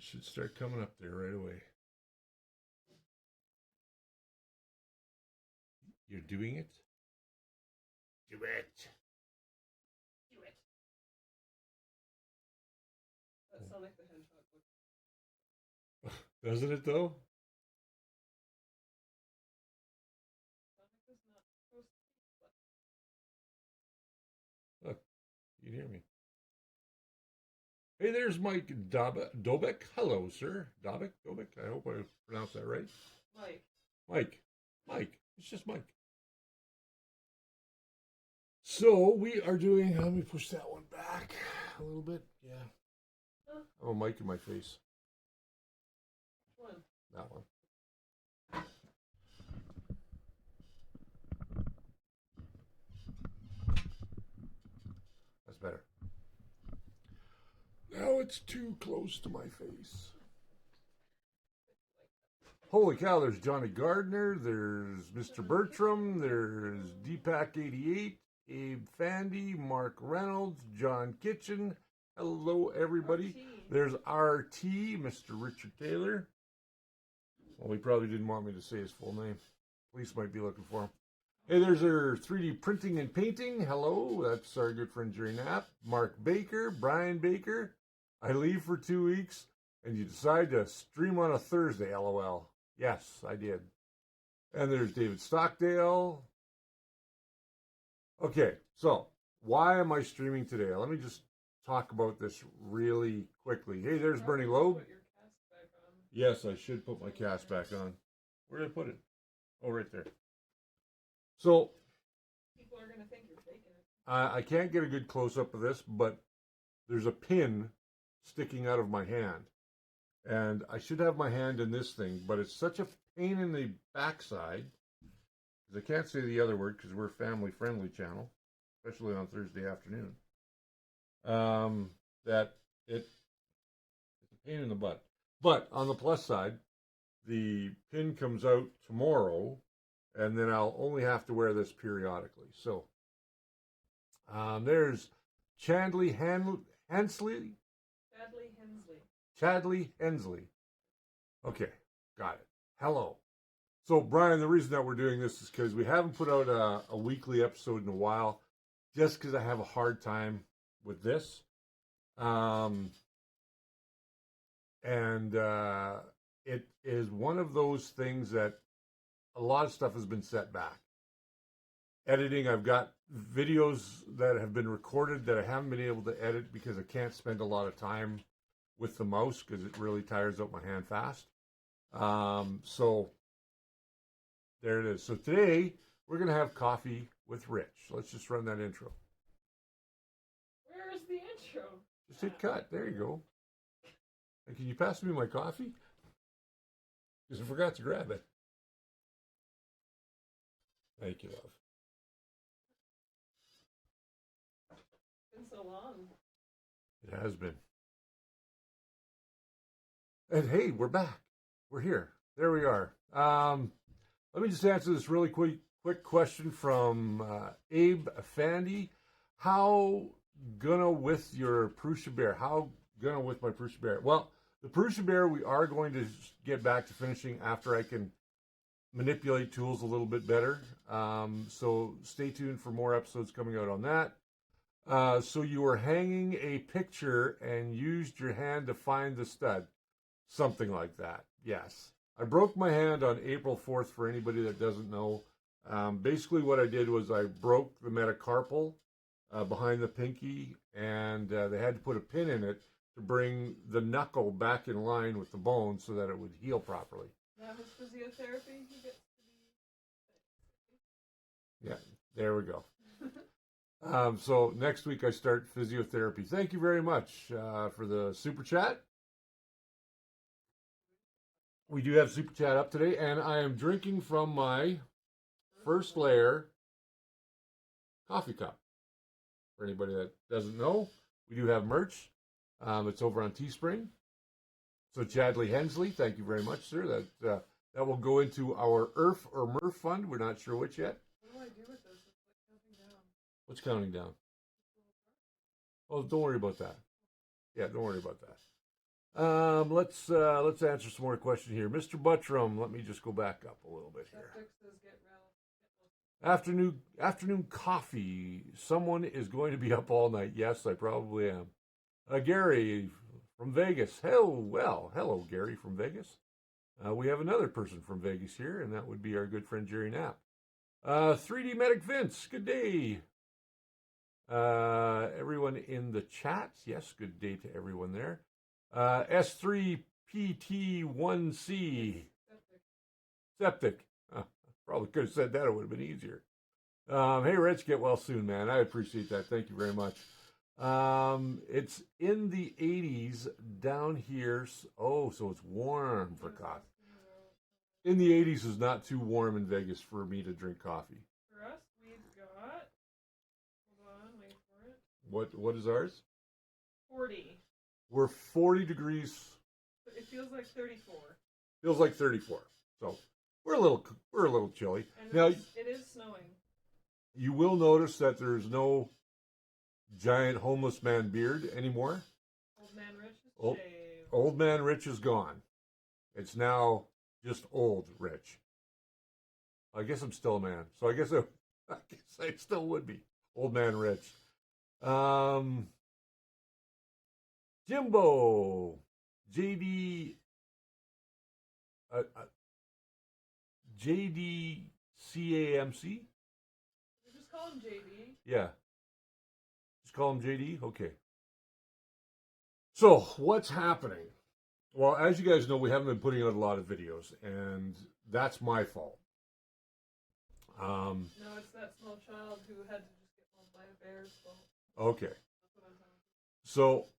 should start coming up there right away. You're doing it? Do it. Do it. That sounds like the hedgehog. Doesn't it though? Look, you can hear me. Hey, there's Mike Dobek. Hello, sir. Dobek? I hope I pronounced that right. Mike. It's just Mike. So we are doing, let me push that one back a little bit. Yeah. I have a mic in my face. Which one? That one. That's better. Now it's too close to my face. Holy cow, there's Johnny Gardner, there's Mr. Bertram, there's Deepak88, Abe Fandy, Mark Reynolds, John Kitchen. Hello, everybody. RT. There's RT, Mr. Richard Taylor. Well, he probably didn't want me to say his full name. Police might be looking for him. Hey, there's our 3D printing and painting. Hello, that's our good friend Jerry Knapp. Mark Baker, Brian Baker. I leave for 2 weeks, and you decide to stream on a Thursday, LOL. Yes, I did. And there's David Stockdale. Okay, so why am I streaming today? Let me just talk about this really quickly. Hey, there's Bernie Loeb. Put your cast back on. Yes, I should put my cast back on. Where did I put it? Oh, right there. So People are going to think you're faking it. I can't get a good close-up of this, but there's a pin sticking out of my hand. And I should have my hand in this thing, but it's such a pain in the backside, because I can't say the other word because we're a family-friendly channel, especially on Thursday afternoon, that it's a pain in the butt. But on the plus side, the pin comes out tomorrow, and then I'll only have to wear this periodically. So there's Chadley Hensley. Chadley Hensley. Okay, got it. Hello. So, Brian, the reason that we're doing this is because we haven't put out a weekly episode in a while, just because I have a hard time with this. It is one of those things that a lot of stuff has been set back. Editing, I've got videos that have been recorded that I haven't been able to edit because I can't spend a lot of time with the mouse because it really tires out my hand fast. So there it is. So today we're going to have coffee with Rich. Let's just run that intro. Where is the intro? Just hit cut. There you go. And can you pass me my coffee? Because I forgot to grab it. Thank you, love. It's been so long. It has been. And hey, we're back. We're here. There we are. Let me just answer this really quick question from Abe Fandy. How gonna with your Prusa Bear? How gonna with my Prusa Bear? Well, the Prusa Bear we are going to get back to finishing after I can manipulate tools a little bit better. So stay tuned for more episodes coming out on that. So you were hanging a picture and used your hand to find the stud. Something like that, yes. I broke my hand on April 4th, for anybody that doesn't know. Basically what I did was I broke the metacarpal behind the pinky, and they had to put a pin in it to bring the knuckle back in line with the bone so that it would heal properly. Now his physiotherapy, he gets to be... Yeah, there we go. So next week I start physiotherapy. Thank you very much for the super chat. We do have super chat up today, and I am drinking from my First Layer coffee cup. For anybody that doesn't know, we do have merch. It's over on Teespring. So Chadley Hensley, thank you very much, sir. That will go into our IRF or MRF fund. We're not sure which yet. What do I do with this? It's like counting down. What's counting down? Oh, don't worry about that. Yeah, don't worry about that. Let's answer some more questions here. Mr. Buttram, let me just go back up a little bit here. Septic says get real. Afternoon coffee. Someone is going to be up all night. Yes, I probably am. Gary from Vegas. Hello, Gary from Vegas. We have another person from Vegas here, and that would be our good friend Jerry Knapp. 3D Medic Vince, good day. Everyone in the chat, yes, good day to everyone there. S3PT1C. Septic. Probably could have said that, it would have been easier. Hey, Rich, get well soon, man. I appreciate that. Thank you very much. It's in the 80s down here. Oh, so it's warm for coffee. In the 80s is not too warm in Vegas for me to drink coffee. For us, we've got. Hold on, wait for it. What is ours? 40. We're 40 degrees. It feels like 34. Feels like 34. So we're a little chilly. And Now it is snowing. You will notice that there's no giant homeless man beard anymore. Old Man Rich is shaved. Old Man Rich is gone. It's now just old Rich. I guess I'm still a man, so I guess I still would be Old Man Rich. Jimbo, JD, JDCAMC. Just call him JD. Yeah. Just call him JD? Okay. So, what's happening? Well, as you guys know, we haven't been putting out a lot of videos, and that's my fault. No, it's that small child who had to just get mauled by a bear's fault. Okay. That's what I'm talking So,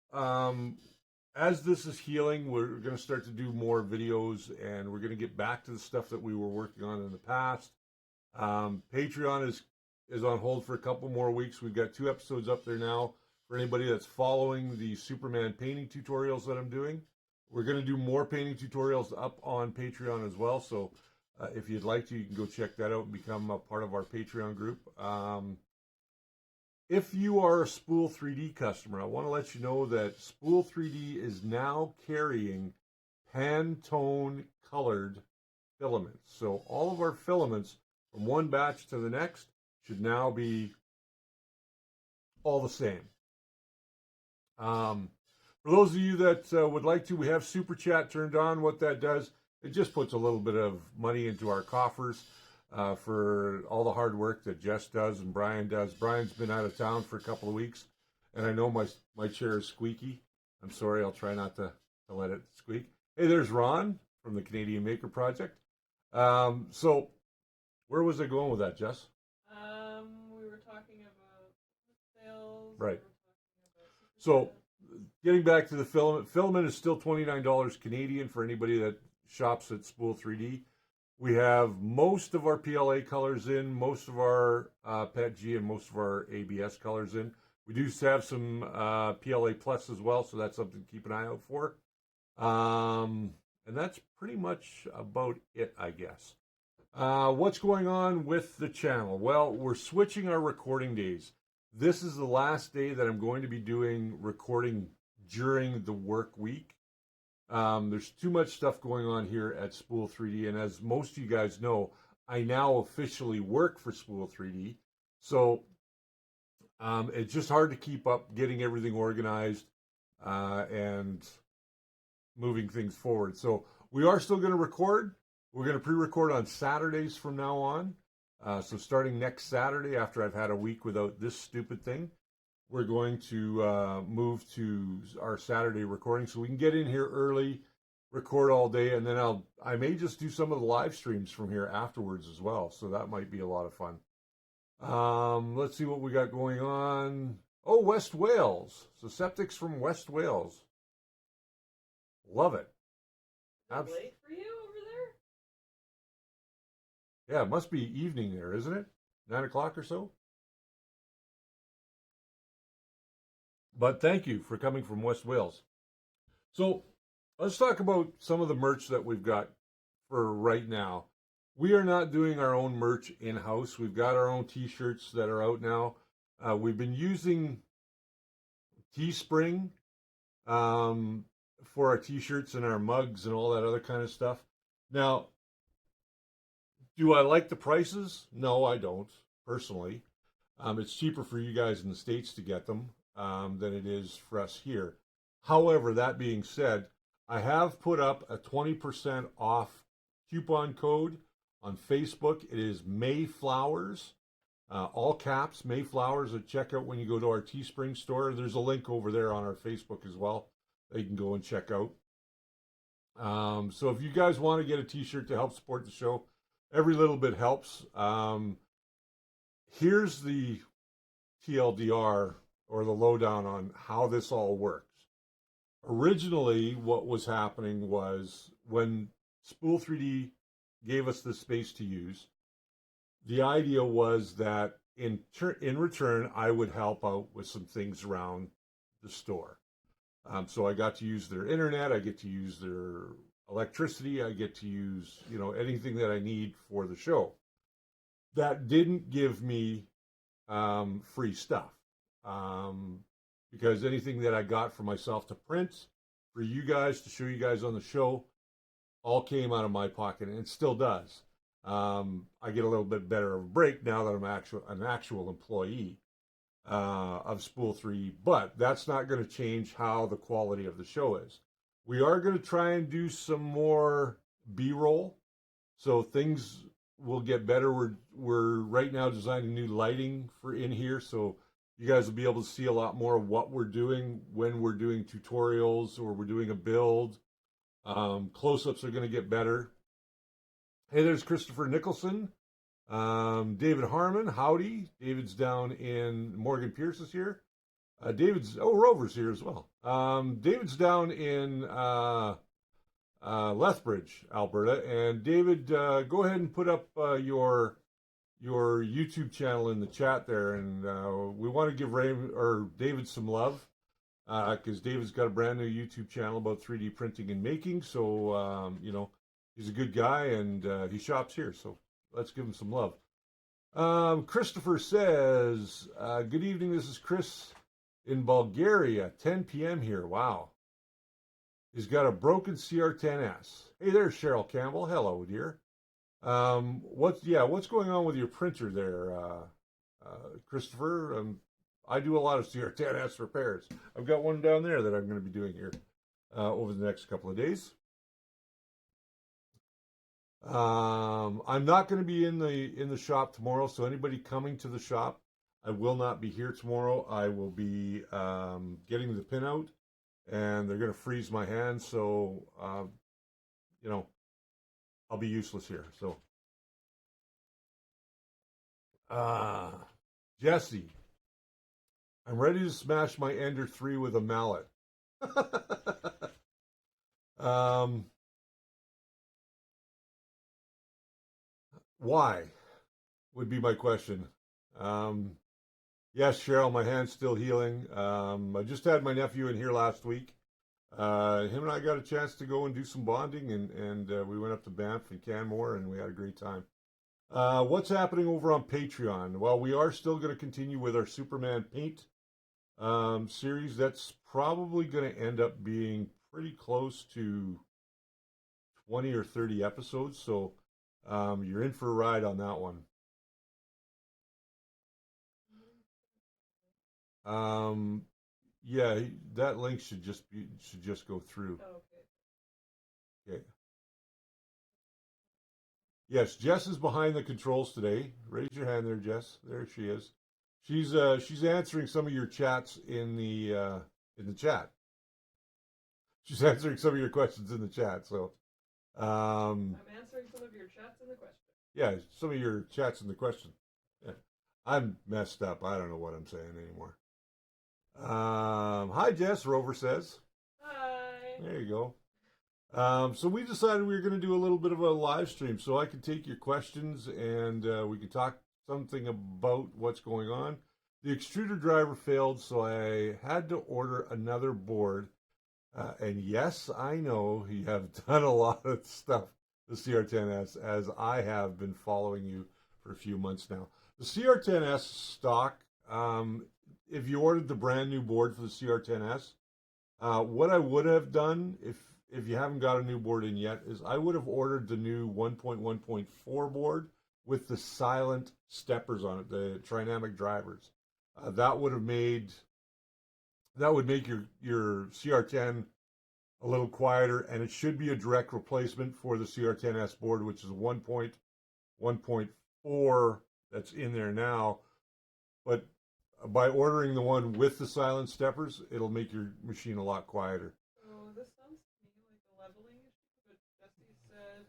as this is healing, we're going to start to do more videos, and we're going to get back to the stuff that we were working on in the past. Patreon is on hold for a couple more weeks. We've got 2 episodes up there now for anybody that's following the Superman painting tutorials that I'm doing. We're going to do more painting tutorials up on Patreon as well. So if you'd like to, you can go check that out and become a part of our Patreon group. If you are a Spool 3D customer, I want to let you know that Spool 3D is now carrying Pantone colored filaments. So all of our filaments from one batch to the next should now be all the same. For those of you that would like to, we have Super Chat turned on. What that does, it just puts a little bit of money into our coffers for all the hard work that Jess does and Brian does. Brian's been out of town for a couple of weeks, and I know my chair is squeaky. I'm sorry, I'll try not to let it squeak. Hey, there's Ron from the Canadian Maker Project. So where was I going with that, Jess? We were talking about sales. Right. We So getting back to the filament. Filament is still $29 Canadian for anybody that shops at Spool 3D. We have most of our PLA colors in, most of our PETG, and most of our ABS colors in. We do have some PLA Plus as well, so that's something to keep an eye out for. And that's pretty much about it, I guess. What's going on with the channel? Well, we're switching our recording days. This is the last day that I'm going to be doing recording during the work week. There's too much stuff going on here at Spool 3D, and as most of you guys know, I now officially work for Spool 3D. So it's just hard to keep up getting everything organized and moving things forward. So we are still going to record. We're going to pre-record on Saturdays from now on. So starting next Saturday, after I've had a week without this stupid thing, we're going to move to our Saturday recording so we can get in here early, record all day, and then I may just do some of the live streams from here afterwards as well. So that might be a lot of fun. Let's see what we got going on. Oh, West Wales. So Septic's from West Wales. Love it. Is it late for you over there? Yeah, it must be evening there, isn't it? 9 o'clock or so? But thank you for coming from West Wales. So let's talk about some of the merch that we've got for right now. We are not doing our own merch in-house. We've got our own t-shirts that are out now. We've been using Teespring for our t-shirts and our mugs and all that other kind of stuff. Now, do I like the prices? No, I don't, personally. It's cheaper for you guys in the States to get them than it is for us here. However, that being said, I have put up a 20% off coupon code on Facebook. It is Mayflowers, all caps, Mayflowers at checkout when you go to our Teespring store. There's a link over there on our Facebook as well that you can go and check out. So if you guys want to get a t-shirt to help support the show, every little bit helps. Here's the TLDR or the lowdown on how this all works. Originally, what was happening was when Spool 3D gave us the space to use, the idea was that in return, I would help out with some things around the store. So I got to use their internet, I get to use their electricity, I get to use, anything that I need for the show. That didn't give me free stuff because anything that I got for myself to print for you guys to show you guys on the show all came out of my pocket, and it still does. I get a little bit better of a break now that I'm an actual employee of Spool 3, but that's not going to change how the quality of the show is. We are going to try and do some more B-roll, so things will get better. We're right now designing new lighting for in here, so you guys will be able to see a lot more of what we're doing when we're doing tutorials or we're doing a build. Close-ups are going to get better. Hey, there's Christopher Nicholson. David Harmon, howdy. David's down in Morgan Pierce is here. Rover's here as well. David's down in Lethbridge, Alberta. And David, go ahead and put up your YouTube channel in the chat there. And we want to give David some love because David's got a brand new YouTube channel about 3D printing and making. So, he's a good guy and he shops here. So let's give him some love. Christopher says, good evening. This is Chris in Bulgaria, 10 p.m. here. Wow. He's got a broken CR10S. Hey, there's Cheryl Campbell. Hello, dear. What's going on with your printer there, Christopher? I do a lot of CR10S repairs. I've got one down there that I'm going to be doing here over the next couple of days. I'm not going to be in the shop tomorrow, so anybody coming to the shop, I will not be here tomorrow. I will be getting the pin out, and they're going to freeze my hands, so I'll be useless here. So, Jesse, I'm ready to smash my Ender 3 with a mallet. Why would be my question. Yes, Cheryl, my hand's still healing. I just had my nephew in here last week. Him and I got a chance to go and do some bonding, and we went up to Banff and Canmore, and we had a great time. What's happening over on Patreon? Well, we are still going to continue with our Superman Paint series. That's probably going to end up being pretty close to 20 or 30 episodes, so you're in for a ride on that one. Yeah, that link should just go through. Oh, Okay. Yes, Jess is behind the controls today. Raise your hand there, Jess. There she is. She's answering some of your chats in the chat. She's answering some of your questions in the chat. So, I'm answering some of your chats in the question. Yeah, some of your chats in the question. Yeah. I'm messed up. I don't know what I'm saying anymore. Hi, Jess. Rover says. Hi. There you go. So we decided we were going to do a little bit of a live stream, so I could take your questions and we could talk something about what's going on. The extruder driver failed, so I had to order another board. And yes, I know you have done a lot of stuff, the CR10S, as I have been following you for a few months now. The CR10S stock, if you ordered the brand new board for the CR10S, What I would have done if you haven't got a new board in yet is I would have ordered the new 1.1.4 board with the silent steppers on it, the trinamic drivers. That would have made that would make your CR10 a little quieter, and it should be a direct replacement for the CR10S board, which is 1.1.4 that's in there now. But by ordering the one with the silent steppers, it'll make your machine a lot quieter. So this sounds to me like a leveling issue, but Jesse said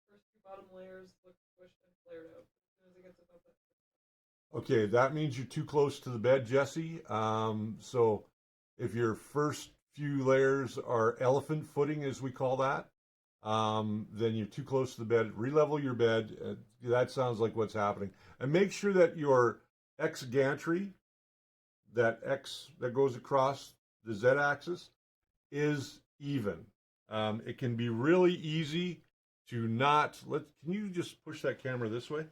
first two bottom layers look squished and flared out. As soon as it gets above that. Okay, that means you're too close to the bed, Jesse. So if your first few layers are elephant footing, as we call that, then you're too close to the bed. Relevel your bed. That sounds like what's happening. And make sure that your X gantry, that X that goes across the Z axis, is even. It can be really easy to not can you just push that camera this way?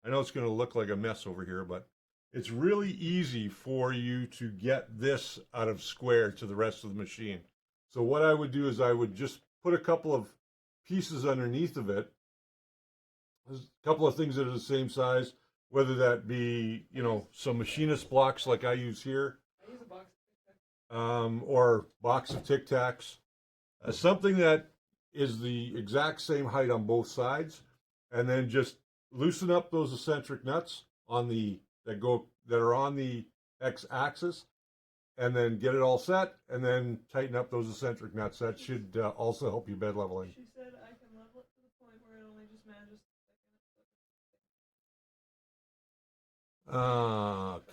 I know it's going to look like a mess over here, but it's really easy for you to get this out of square to the rest of the machine. So what I would do is I would just put a couple of pieces underneath of it. There's a couple of things that are the same size, whether that be, some machinist blocks like I use here, I use a box of Tic or box of Tic Tacs, something that is the exact same height on both sides, and then just loosen up those eccentric nuts on that are on the X axis, and then get it all set, and then tighten up those eccentric nuts. That should also help you bed leveling. She said I can level it to the point where it only just manages to stick in it.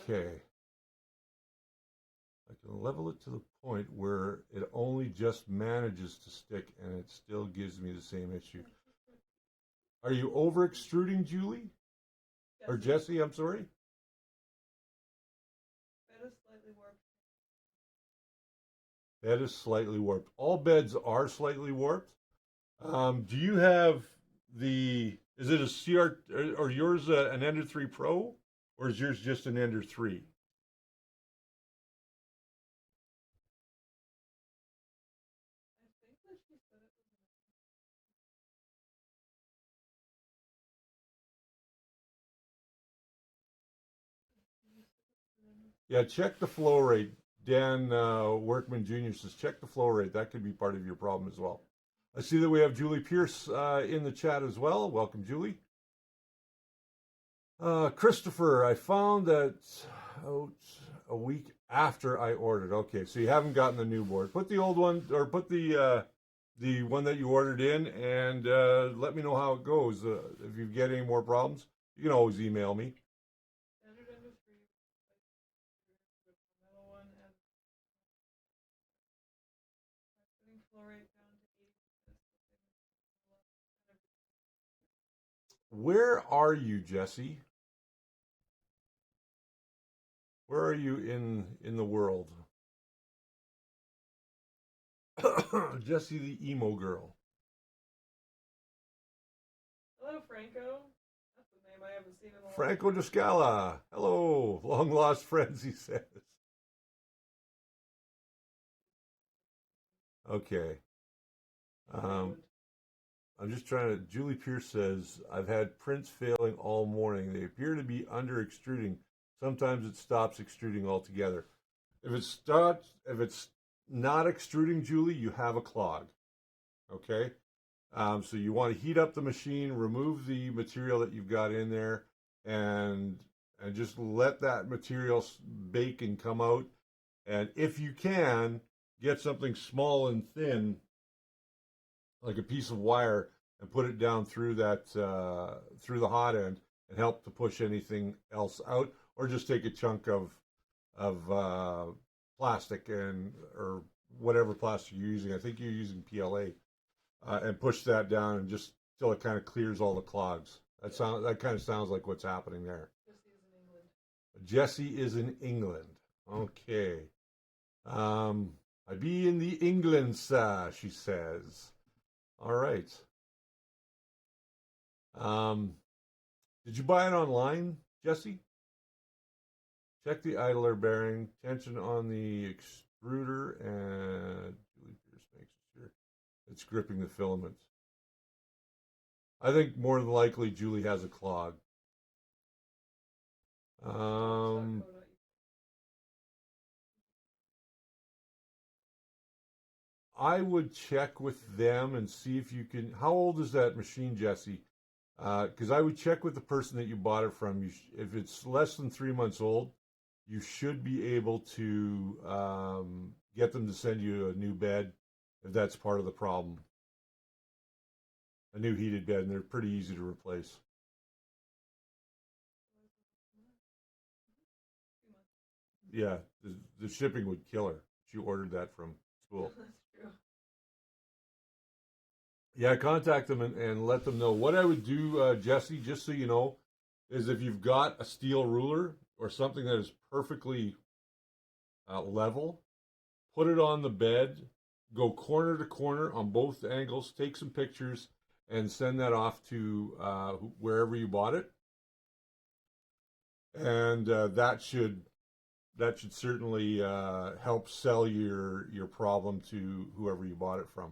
Okay. I can level it to the point where it only just manages to stick, and it still gives me the same issue. Are you over extruding, Julie? Yes. Or Jesse, I'm sorry? Bed is slightly warped. Bed is slightly warped. All beds are slightly warped. Do you have is it a CR, or yours an Ender 3 Pro, or is yours just an Ender 3? I think that she said it was Yeah, check the flow rate. Dan Workman Jr. says check the flow rate. That could be part of your problem as well. I see that we have Julie Pierce in the chat as well. Welcome, Julie. Christopher, I found that out a week after I ordered. Okay, so you haven't gotten the new board. Put the old one, or put the one that you ordered in, and let me know how it goes. If you get any more problems, you can always email me. standard industry. The metal one and putting flow rate down to 80%. Where are you, Jesse? Where are you in the world? Jessie the emo girl. Hello, Franco. That's the name I haven't seen in a while. Franco de Scala. Hello, long lost friends, he says. Okay. I'm just trying to. Julie Pierce says, I've had prints failing all morning. They appear to be under extruding. Sometimes it stops extruding altogether. If it's not extruding, Julie, you have a clog. Okay? So you want to heat up the machine, remove the material that you've got in there, and just let that material bake and come out. And if you can, get something small and thin, like a piece of wire, and put it down through that through the hot end, and help to push anything else out, or just take a chunk of plastic or whatever plastic you're using. I think you're using PLA, and push that down, and just till it kind of clears all the clogs. That kind of sounds like what's happening there. Jessie is in England. Okay. I be in the England, sir, she says. All right. Did you buy it online, Jesse? Check the idler bearing. Tension on the extruder, and Julie Pierce makes sure it's gripping the filaments. I think more than likely Julie has a clog. Um, I would check with them and see if you can. How old is that machine, Jesse? Because I would check with the person that you bought it from. If it's less than 3 months old, you should be able to get them to send you a new bed if that's part of the problem. A new heated bed, and they're pretty easy to replace. Yeah, the shipping would kill her. She ordered that from school. That's true. Yeah, contact them and let them know. What I would do, Jesse, just so you know, is if you've got a steel ruler or something that is perfectly level, put it on the bed, go corner to corner on both angles, take some pictures, and send that off to wherever you bought it, and that should certainly help sell your problem to whoever you bought it from.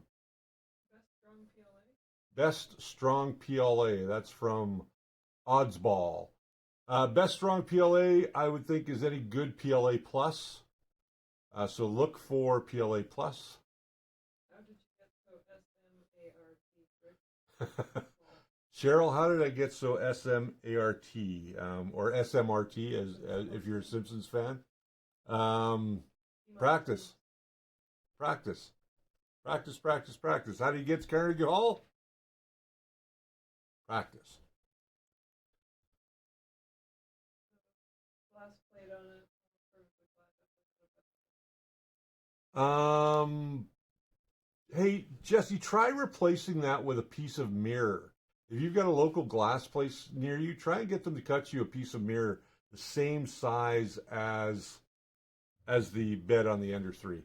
Best strong PLA. Best Strong PLA. That's from Oddsball. Best Strong PLA, I would think, is any good PLA plus. So look for PLA plus. How did you get so SMART? Cheryl, how did I get so SMART or SMRT as if you're a Simpsons fan? Practice, practice, practice, practice, practice. How do you get to Carnegie Hall? Practice. Glass plate on it. Um, Hey, Jesse, try replacing that with a piece of mirror. If you've got a local glass place near you, try and get them to cut you a piece of mirror the same size as the bed on the Ender 3.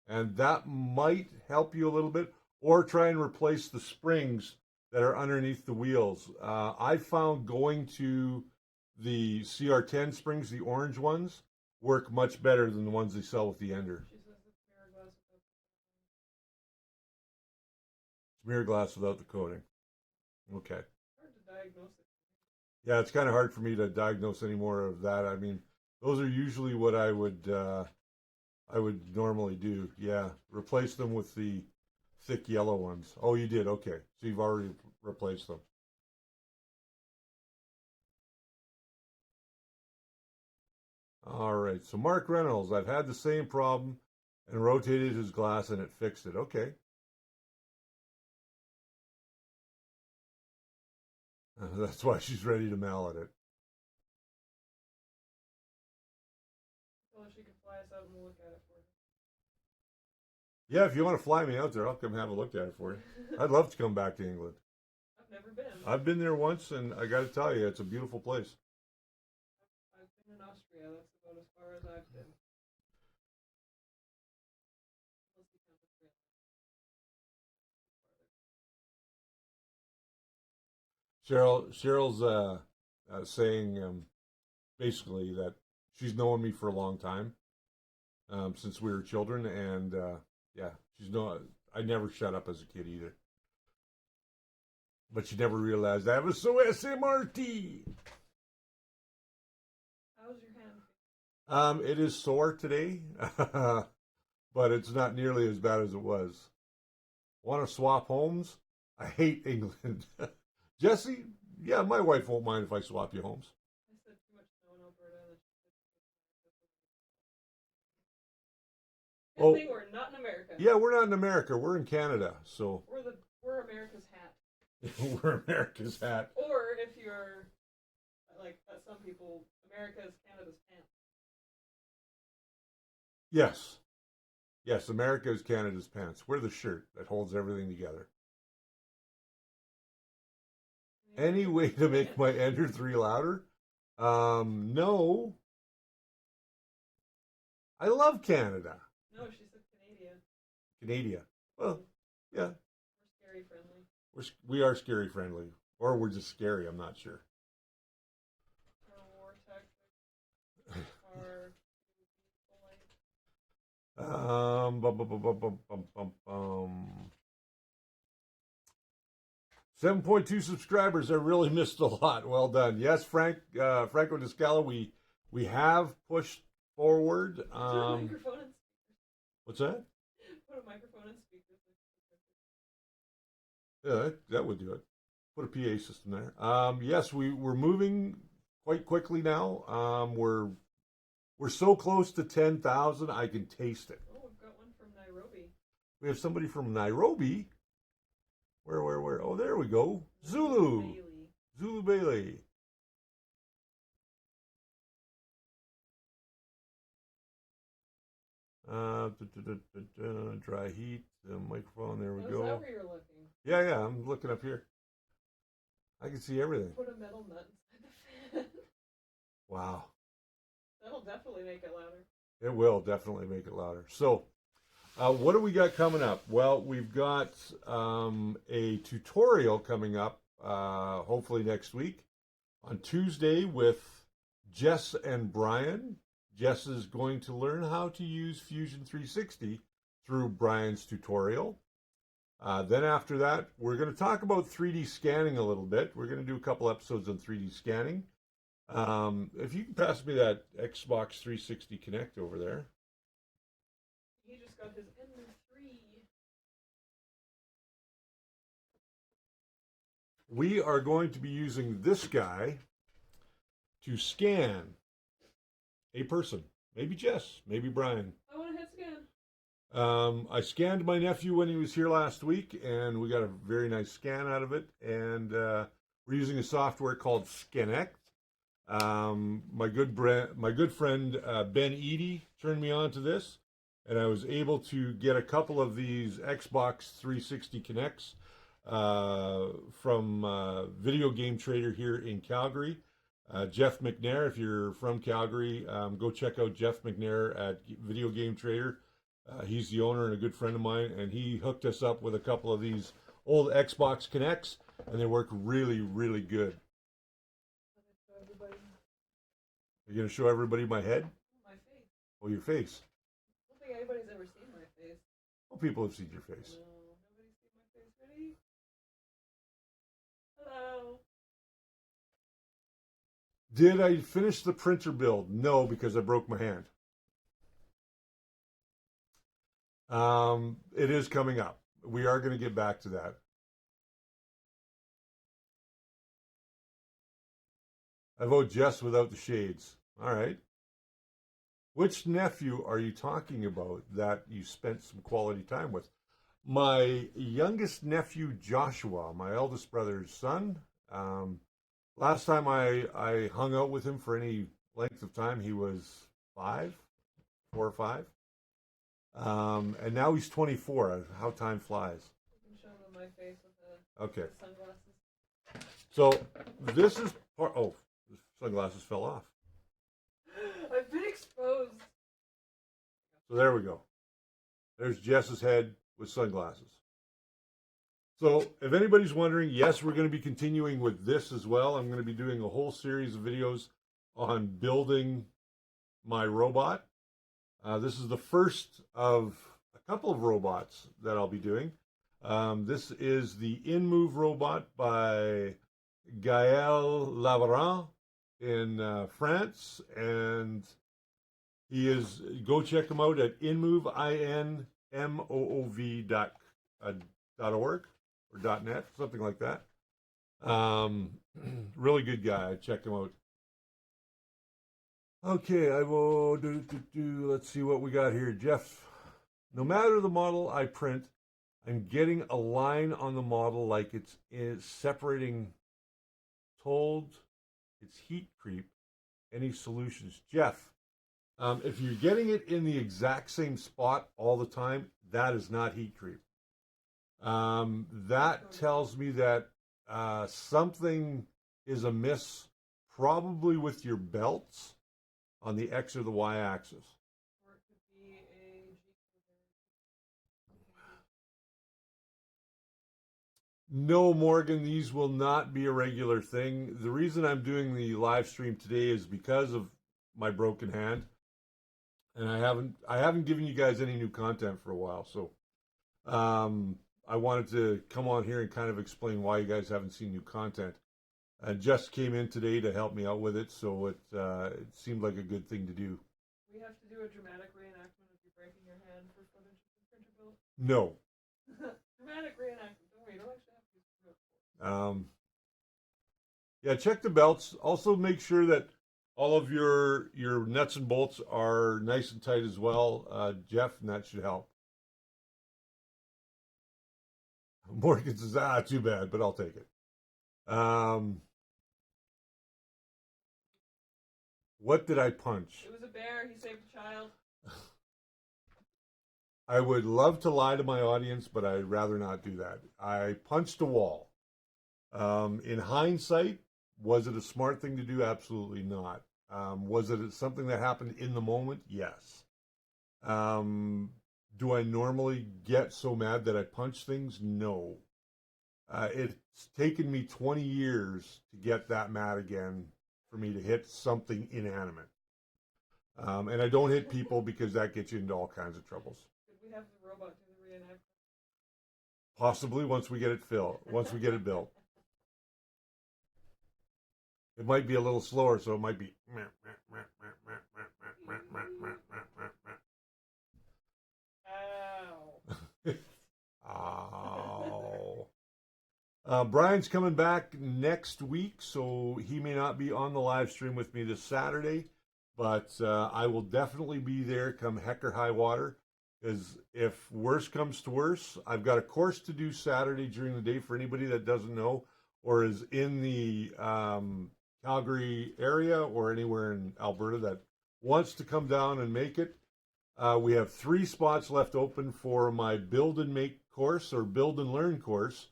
And that might help you a little bit. Or try and replace the springs that are underneath the wheels. I found going to the CR10 springs, the orange ones, work much better than the ones they sell with the Ender. She says it's mirror glass without It's mirror glass without the coating. Okay. hard to diagnose it. Yeah, it's kind of hard for me to diagnose any more of that. I mean, those are usually what I would normally do. Yeah, replace them with the thick yellow ones. Oh, you did. Okay, so you've already replaced them. All right. So Mark Reynolds, I've had the same problem and rotated his glass and it fixed it. Okay. That's why she's ready to mallet it. Tell her she could fly us out and we'll look at it for her. Yeah, if you want to fly me out there, I'll come have a look at it for you. I'd love to come back to England. I've never been. I've been there once, and I got to tell you, it's a beautiful place. I've been in Austria. That's about as far as I've been. Unless you count Australia. Cheryl's saying basically that she's known me for a long time, since we were children, and yeah, I never shut up as a kid either. But she never realized I was so SMRT. How's your hand? It is sore today, but it's not nearly as bad as it was. Want to swap homes? I hate England. Jesse, yeah, my wife won't mind if I swap you homes. I said too much snow in Alberta. Good Oh, thing we're not in America. yeah, we're not in America. We're in Canada, so We're America's hat. we're America's hat. Or if you're like some people, America is Canada's pants. Yes, yes, America is Canada's pants. We're the shirt that holds everything together. Any way to make my Ender 3 louder? No. I love Canada. No, she said Canada. Canada. Well, yeah, We're scary friendly. we are scary friendly. Or we're just scary, I'm not sure. Our war tactics are polite. bum, bum, bum, bum, bum, bum, bum, bum. 7.2 subscribers. I really missed a lot. Well done. Yes, Franco Descala, we have pushed forward. Put a microphone and What's that? put a microphone and speakers. Yeah, that would do it. Put a PA system there. Yes, we're moving quite quickly now. We're so close to 10,000. I can taste it. Oh, we've got one from Nairobi. We have somebody from Nairobi. Where? Oh, there we go. Zulu. Bailey. Zulu Bailey. Dry heat, the microphone, there we Is go. that where you're looking? Yeah, I'm looking up here. I can see everything. Put a metal nut inside the fan. Wow. That'll definitely make it louder. It will definitely make it louder. So, what do we got coming up? Well, we've got a tutorial coming up, hopefully next week, on Tuesday with Jess and Brian. Jess is going to learn how to use Fusion 360 through Brian's tutorial. Then after that, we're going to talk about 3D scanning a little bit. We're going to do a couple episodes on 3D scanning. If you can pass me that Xbox 360 Kinect over there. He just got his M3. We are going to be using this guy to scan a person. Maybe Jess, maybe Brian. I want a head scan. I scanned my nephew when he was here last week, and we got a very nice scan out of it. And we're using a software called Scanect. My good friend Ben Eady turned me on to this, and I was able to get a couple of these Xbox 360 Kinects from Video Game Trader here in Calgary. Jeff McNair, if you're from Calgary, go check out Jeff McNair at Video Game Trader. He's the owner and a good friend of mine, and he hooked us up with a couple of these old Xbox Kinects, and they work really, really good. You're going to show everybody my head? My face. Oh, your face. I don't think anybody's ever seen my face. Well, people have seen your face. No, nobody's seen my face. Ready? Hello. Did I finish the printer build? No, because I broke my hand. It is coming up. We are going to get back to that. I vote Jess without the shades. All right. Which nephew are you talking about that you spent some quality time with? My youngest nephew, Joshua, my eldest brother's son. Last time I hung out with him for any length of time, he was 4 or 5. And now he's 24. How time flies. You can show them my face with the, Okay. the sunglasses. So this is part. Oh, the sunglasses fell off. I've been exposed. So there we go. There's Jess's head with sunglasses. So if anybody's wondering, yes, we're going to be continuing with this as well. I'm going to be doing a whole series of videos on building my robot. This is the first of a couple of robots that I'll be doing. This is the InMove robot by Gaël Lavarin in France, and he is, go check him out at InMove, INMOOV .org or .net, something like that. Really good guy. Check him out. Okay, I will let's see what we got here. Jeff, no matter the model I print, I'm getting a line on the model like it's separating. Told it's heat creep. Any solutions? Jeff, if you're getting it in the exact same spot all the time, that is not heat creep. That tells me that something is amiss, probably with your belts on the X or the Y axis. Or it could be a No, Morgan, these will not be a regular thing. The reason I'm doing the live stream today is because of my broken hand. and I haven't given you guys any new content for a while, so I wanted to come on here and kind of explain why you guys haven't seen new content. And Jess came in today to help me out with it, so it seemed like a good thing to do. We have to do a dramatic reenactment of you breaking your hand for footage of the printer build. No. Dramatic reenactment. Don't worry, you don't actually have to use the real. Yeah, check the belts. Also, make sure that all of your nuts and bolts are nice and tight as well, Jeff, and that should help. Morgan says, too bad, but I'll take it. What did I punch? It was a bear. He saved a child. I would love to lie to my audience, but I'd rather not do that. I punched a wall. In hindsight, was it a smart thing to do? Absolutely not. Was it something that happened in the moment? Yes. Do I normally get so mad that I punch things? No. It's taken me 20 years to get that mad again for me to hit something inanimate. And I don't hit people because that gets you into all kinds of troubles. Could we have the robot do the reenactment? Possibly once we get it built. It might be a little slower, so it might be. Ow. Ow. Brian's coming back next week, so he may not be on the live stream with me this Saturday, but I will definitely be there come heck or high water. Because if worse comes to worse, I've got a course to do Saturday during the day for anybody that doesn't know or is in the Calgary area or anywhere in Alberta that wants to come down and make it. We have 3 spots left open for my Build and Make course or Build and Learn course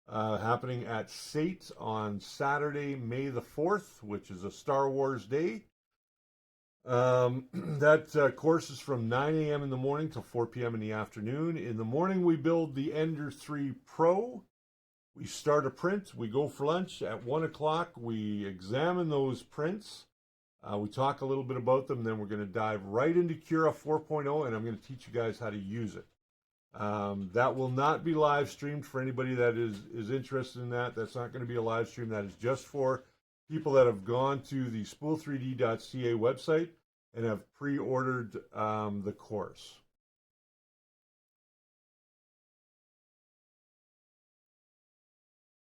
happening at SAIT on Saturday, May the 4th, which is a Star Wars day. That course is from 9 a.m. in the morning till 4 p.m. in the afternoon. In the morning, we build the Ender 3 Pro. We start a print. We go for lunch. At 1 o'clock, we examine those prints. We talk a little bit about them. Then we're going to dive right into Cura 4.0, and I'm going to teach you guys how to use it. That will not be live streamed for anybody that is interested in that. That's not going to be a live stream. That is just for people that have gone to the spool3d.ca website and have pre-ordered the course.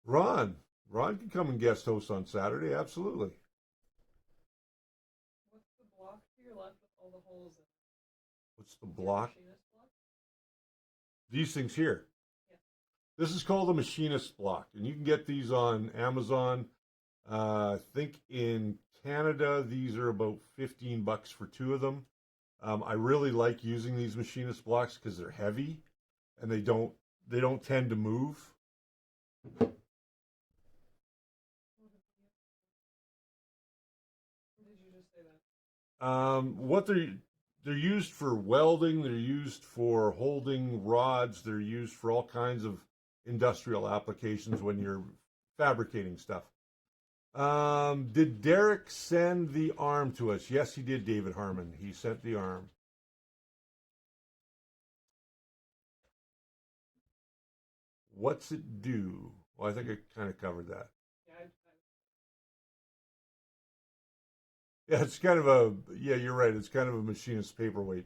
Ron can come and guest host on Saturday, absolutely. What's the block to your left with all the holes in it? What's the block? Machinist block? These things here. Yeah. This is called a machinist block, and you can get these on Amazon. I think in Canada, these are about $15 for 2 of them. I really like using these machinist blocks because they're heavy and they don't tend to move. What did you just say that? What they're used for welding, they're used for holding rods, they're used for all kinds of industrial applications when you're fabricating stuff. Did Derek send the arm to us? Yes, he did, David Harmon. He sent the arm. What's it do? Well, I think I kind of covered that. Yeah, it's kind of yeah, you're right. It's kind of a machinist paperweight.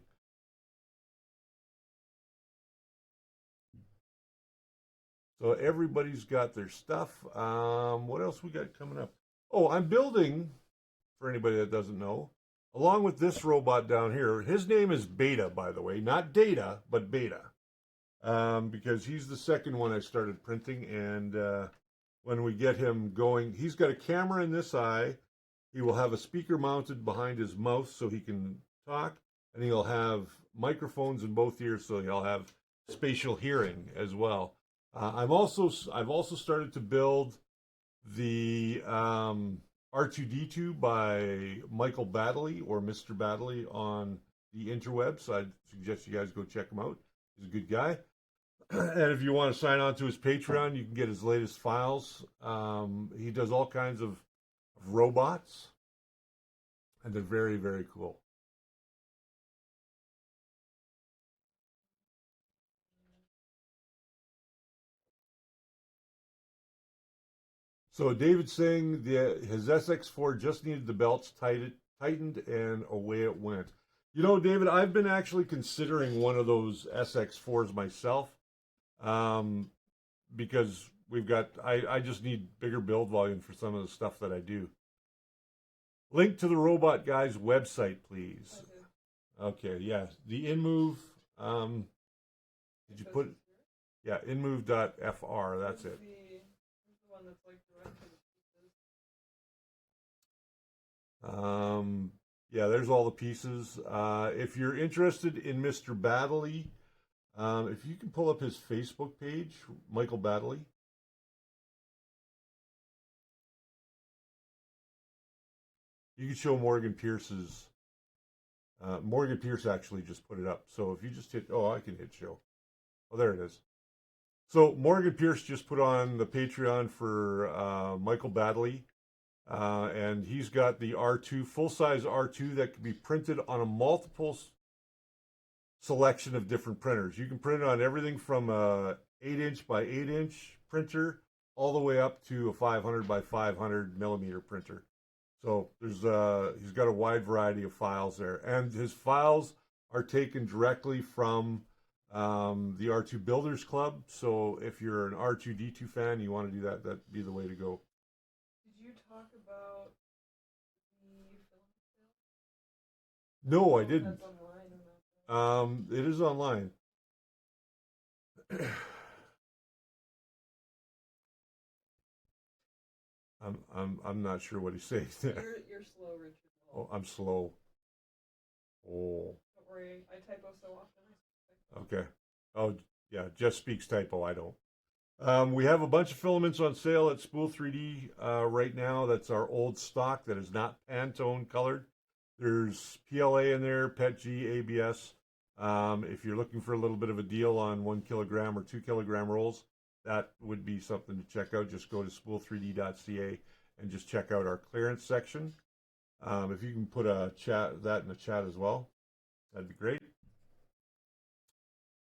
So everybody's got their stuff. What else we got coming up? Oh, I'm building, for anybody that doesn't know, along with this robot down here. His name is Beta, by the way. Not Data, but Beta. Because he's the second one I started printing. And when we get him going, he's got a camera in this eye. He will have a speaker mounted behind his mouth so he can talk. And he'll have microphones in both ears so he'll have spatial hearing as well. I've also started to build the R2D2 by Michael Baddeley or Mr. Baddeley on the interwebs. I'd suggest you guys go check him out. He's a good guy. And if you want to sign on to his Patreon, you can get his latest files. He does all kinds of robots, and they're very, very cool. So David's saying his SX4 just needed the belts tightened, and away it went. You know, David, I've been actually considering one of those SX4s myself, um, because I just need bigger build volume for some of the stuff that I do. Link to the Robot Guy's website, please. Okay, yeah, the InMove. Did you put? Yeah, inmove.fr. That's it. Where's the one that's like direct to the pieces? Yeah, there's all the pieces. If you're interested in Mr. Baddeley, if you can pull up his Facebook page, Michael Baddeley. You can show Morgan Pierce's. Morgan Pierce actually just put it up. So if you just hit, oh, I can hit show. Oh, there it is. So Morgan Pierce just put on the Patreon for Michael Baddeley. And he's got the R2, full-size R2 that can be printed on a multiple selection of different printers. You can print it on everything from a 8-inch by 8-inch printer all the way up to a 500 by 500 millimeter printer. So he's got a wide variety of files there, and his files are taken directly from the R2 Builders Club. So if you're an R2D2 fan, you want to do that, that'd be the way to go. Did you talk about the film sale? No, I didn't. That's online or not? It is online. I'm not sure what he's saying there. You're slow, Richard. Oh, I'm slow. Oh, Don't worry, I typo so often. okay. Oh, yeah, Jess speaks typo. I don't. We have a bunch of filaments on sale at Spool 3D right now. That's our old stock that is not Pantone colored. There's PLA in there, PETG, ABS. If you're looking for a little bit of a deal on 1 kilogram or 2 kilogram rolls, that would be something to check out. Just go to spool3d.ca and just check out our clearance section. If you can put that in the chat as well, that'd be great.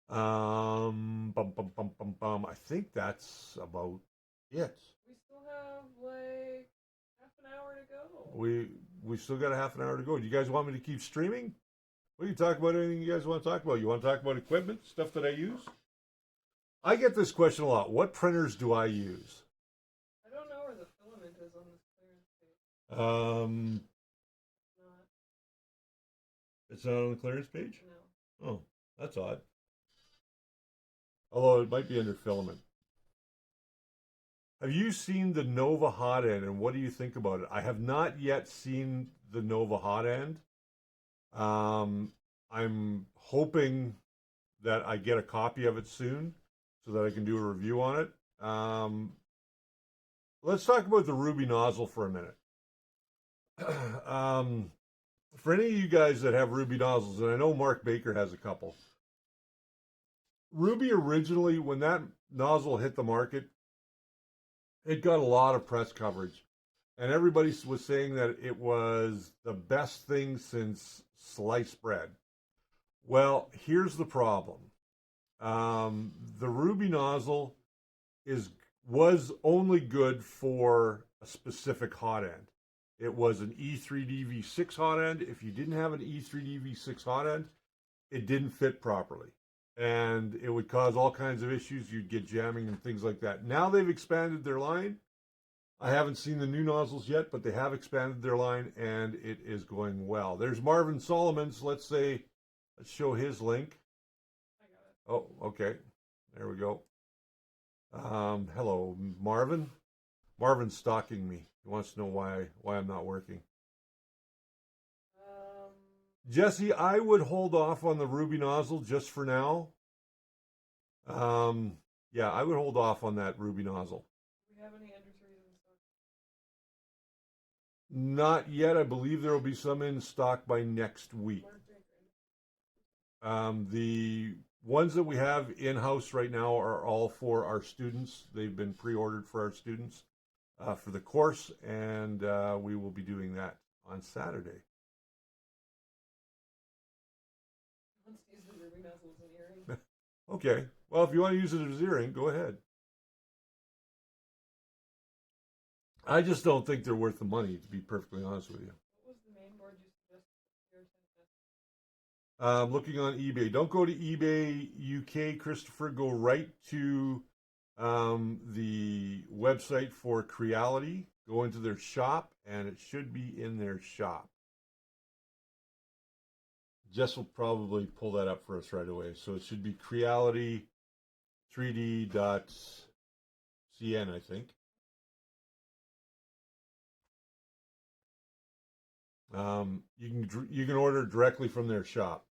I think that's about it. We still have like half an hour to go. We still got a half an hour to go. Do you guys want me to keep streaming? We can talk about anything you guys want to talk about. You want to talk about equipment, stuff that I use? I get this question a lot. What printers do I use? I don't know where the filament is on this clearance page. It's not on the clearance page? No. Oh, that's odd. Although it might be under filament. Have you seen the Nova Hot End, and what do you think about it? I have not yet seen the Nova Hot End. I'm hoping that I get a copy of it soon so that I can do a review on it. Let's talk about the Ruby nozzle for a minute. For any of you guys that have Ruby nozzles, and I know Mark Baker has a couple, Ruby originally, when that nozzle hit the market, it got a lot of press coverage. And everybody was saying that it was the best thing since sliced bread. Well, here's the problem. The Ruby nozzle was only good for a specific hot end. It was an E3DV6 hot end. If you didn't have an E3DV6 hot end, it didn't fit properly. And it would cause all kinds of issues. You'd get jamming and things like that. Now they've expanded their line. I haven't seen the new nozzles yet, but they have expanded their line, and it is going well. There's Marvin Solomon's. Let's show his link. I got it. Oh, okay. There we go. Hello, Marvin. Marvin's stalking me. He wants to know why I'm not working. Jesse, I would hold off on the Ruby nozzle just for now. Yeah, I would hold off on that Ruby nozzle. Do we have any Ender 3s in stock? Not yet. I believe there will be some in stock by next week. The ones that we have in-house right now are all for our students. They've been pre-ordered for our students for the course, and we will be doing that on Saturday. Let's use the Ruby nozzle as an earring. Okay. Well, if you want to use it as earring, go ahead. I just don't think they're worth the money, to be perfectly honest with you. What was the main board you suggested? Looking on eBay. Don't go to eBay UK, Christopher. Go right to the website for Creality. Go into their shop, and it should be in their shop. Jess will probably pull that up for us right away. So it should be Creality3D.cn, I think. You can order directly from their shop.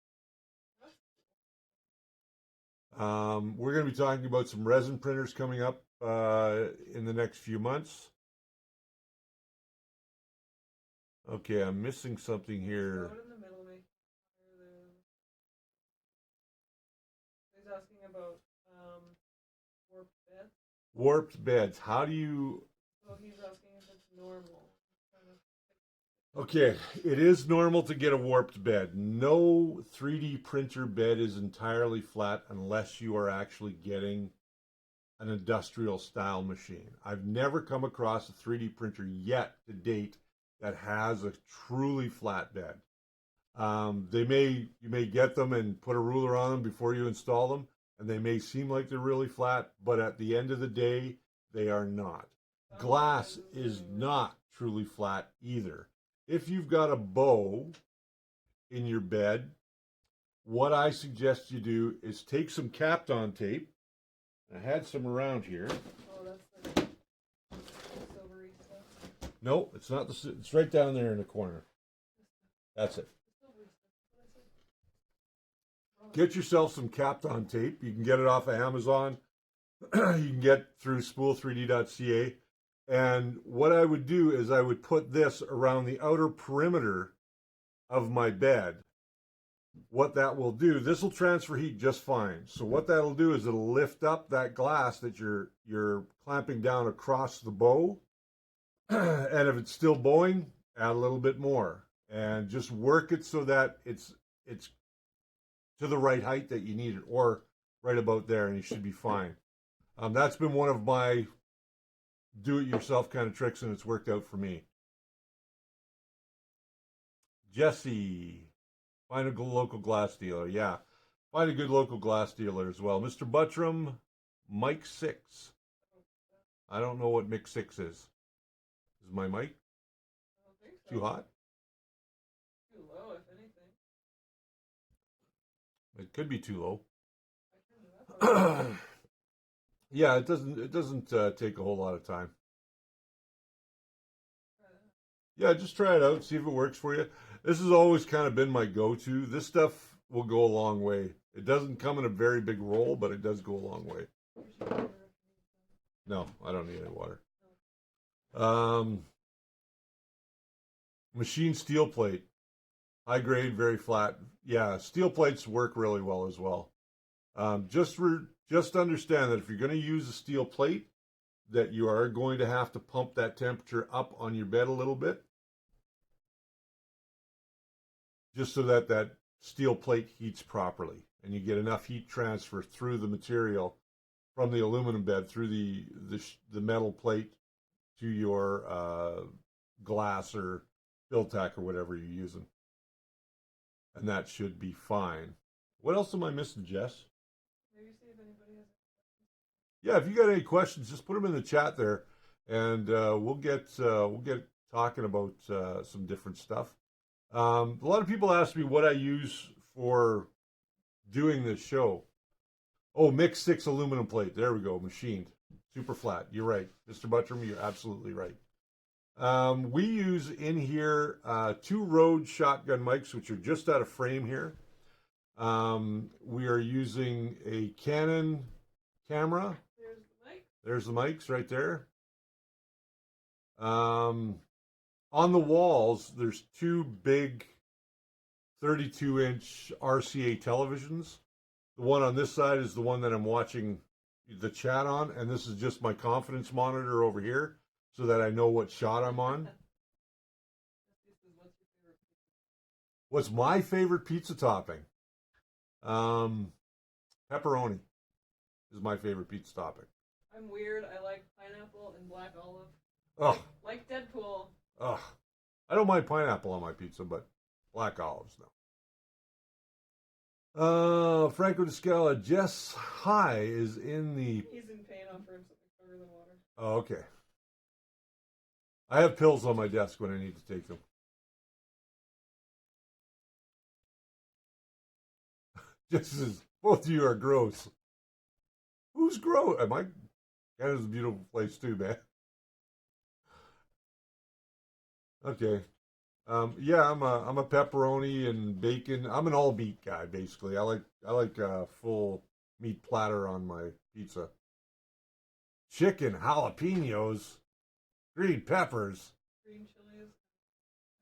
We're going to be talking about some resin printers coming up in the next few months. Okay, I'm missing something here. Out in the middle, make he's asking about warped beds. Warped beds. How do you? So he's asking if it's normal. Okay, it is normal to get a warped bed. No 3D printer bed is entirely flat unless you are actually getting an industrial style machine. I've never come across a 3D printer yet to date that has a truly flat bed. You may get them and put a ruler on them before you install them, and they may seem like they're really flat, but at the end of the day, they are not. Glass is not truly flat either. If you've got a bow in your bed, what I suggest you do is take some Kapton tape. I had some around here. Oh, that's the silvery stuff. No, it's not it's right down there in the corner. That's it. Get yourself some Kapton tape. You can get it off of Amazon. You can get through spool3d.ca. And what I would do is I would put this around the outer perimeter of my bed. What that will do, this will transfer heat just fine. So what that'll do is it'll lift up that glass that you're clamping down across the bow. And if it's still bowing, add a little bit more. And just work it so that it's to the right height that you need it, or right about there, and you should be fine. That's been one of my do-it-yourself kind of tricks, and it's worked out for me. Jesse, find a local glass dealer. Yeah, find a good local glass dealer as well. Mr. Buttram, Mike 6. I don't know what Mic 6 is. Is my mic I don't think so. too hot? Too low, if anything. It could be too low. I turned it up. Yeah, it doesn't take a whole lot of time. Yeah, just try it out, see if it works for you. This has always kind of been my go-to. This stuff will go a long way. It doesn't come in a very big roll, but it does go a long way. No, I don't need any water. Machine steel plate. High grade, very flat. Yeah, steel plates work really well as well. Just understand that if you're going to use a steel plate, that you are going to have to pump that temperature up on your bed a little bit, just so that that steel plate heats properly and you get enough heat transfer through the material from the aluminum bed through the metal plate to your glass or fill tack or whatever you're using. And that should be fine. What else am I missing, Jess? Maybe see if anybody has. Yeah, if you got any questions, just put them in the chat there, and we'll get talking about some different stuff. A lot of people ask me what I use for doing this show. Oh, Mic 6 aluminum plate. There we go, machined, super flat. You're right, Mr. Buttram. You're absolutely right. We use in here 2 Rode shotgun mics, which are just out of frame here. We are using a Canon camera. There's the mic. There's the mics right there. On the walls, there's 2 big 32-inch RCA televisions. The one on this side is the one that I'm watching the chat on, and this is just my confidence monitor over here, so that I know what shot I'm on. What's my favorite pizza topping? Pepperoni is my favorite pizza topping. I'm weird. I like pineapple and black olive. Oh, Like Deadpool. oh. I don't mind pineapple on my pizza, but black olives, no. Franco Discala, Jess High is in the. He's in pain. Offer him something stronger than water. Oh, okay. I have pills on my desk when I need to take them. Jess says, both of you are gross. Who's gross? Am I? Canada's a beautiful place too, man. Okay. Yeah, I'm a pepperoni and bacon. I'm an all meat guy basically. I like full meat platter on my pizza. Chicken, jalapenos, green peppers. Green chilies.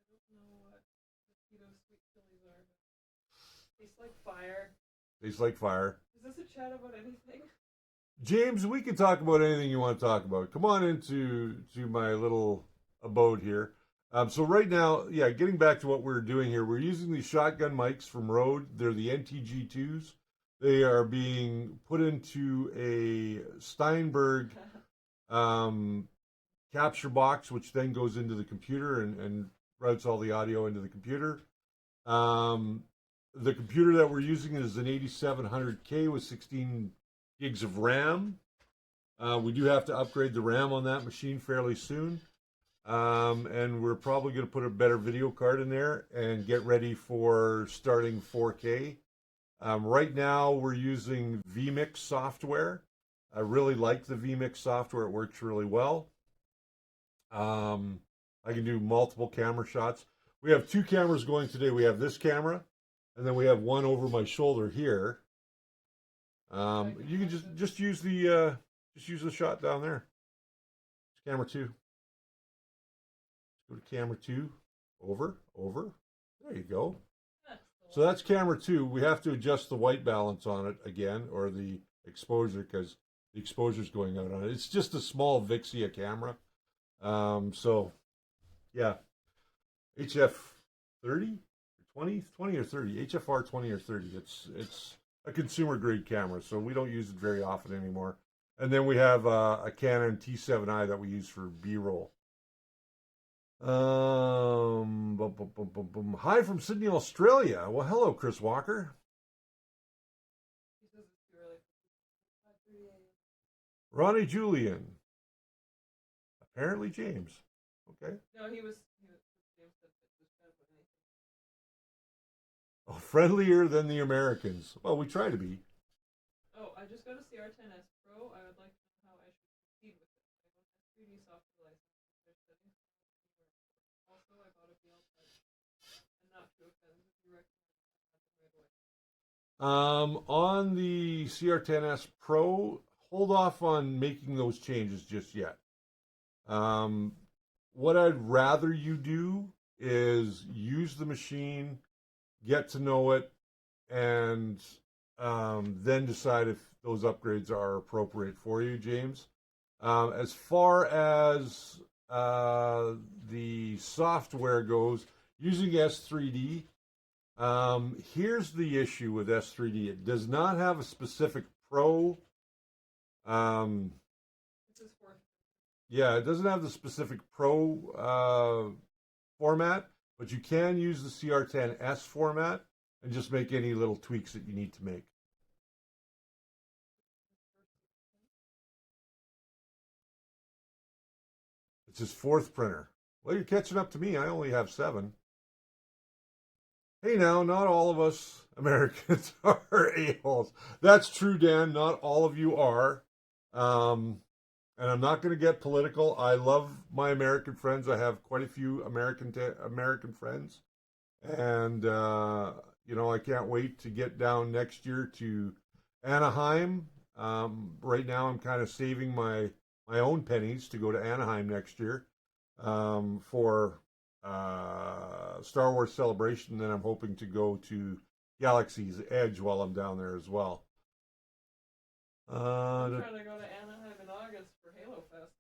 I don't know what mosquito sweet chilies are. Tastes like fire. Tastes like fire. Is this a chat about anything? James, we can talk about anything you want to talk about. Come on into my little abode here. So right now, yeah, getting back to what we're doing here, we're using these shotgun mics from Rode. They're the NTG2s. They are being put into a Steinberg um, capture box, which then goes into the computer and routes all the audio into the computer. Um, the computer that we're using is an 8700K with 16 gigs of RAM. We do have to upgrade the RAM on that machine fairly soon. And we're probably going to put a better video card in there and get ready for starting 4K. Right now, we're using vMix software. I really like the vMix software. It works really well. I can do multiple camera shots. We have two cameras going today. We have this camera, and then we have one over my shoulder here. You can just use the shot down there. It's camera two. Go to camera two. Over. There you go. So that's camera two. We have to adjust the white balance on it again, or the exposure, because the exposure is going out on it. It's just a small Vixia camera. So yeah, HF 30, 20 or 30, HFR 20 or 30. It's a consumer grade camera, so we don't use it very often anymore. And then we have a Canon T7i that we use for B-roll. Hi from Sydney, Australia. Well, hello, Chris Walker. Ronnie Julian. Apparently James. Okay. No, he was James said that this chat about anything. Oh, friendlier than the Americans. Well, we try to be. Oh, I just got a CR10S Pro. I would like to know how I should proceed with it. I don't have 3D software license. There's settings also, I bought a BL touch. I'm not too offended if you recommend right away. On the CR10S Pro, hold off on making those changes just yet. What I'd rather you do is use the machine, get to know it, and then decide if those upgrades are appropriate for you, James. As far as the software goes, using S3D, here's the issue with S3D. It does not have a specific pro. This is fourth. Yeah, it doesn't have the specific pro format, but you can use the CR10S format and just make any little tweaks that you need to make. It's his fourth printer. Well, you're catching up to me. I only have 7. Hey, now, not all of us Americans are a-holes. That's true, Dan. Not all of you are. And I'm not going to get political. I love my American friends. I have quite a few American friends. And, I can't wait to get down next year to Anaheim. Right now, I'm kind of saving my own pennies to go to Anaheim next year for Star Wars Celebration. Then I'm hoping to go to Galaxy's Edge while I'm down there as well. I'm trying to go to Anaheim in August for Halo Fest.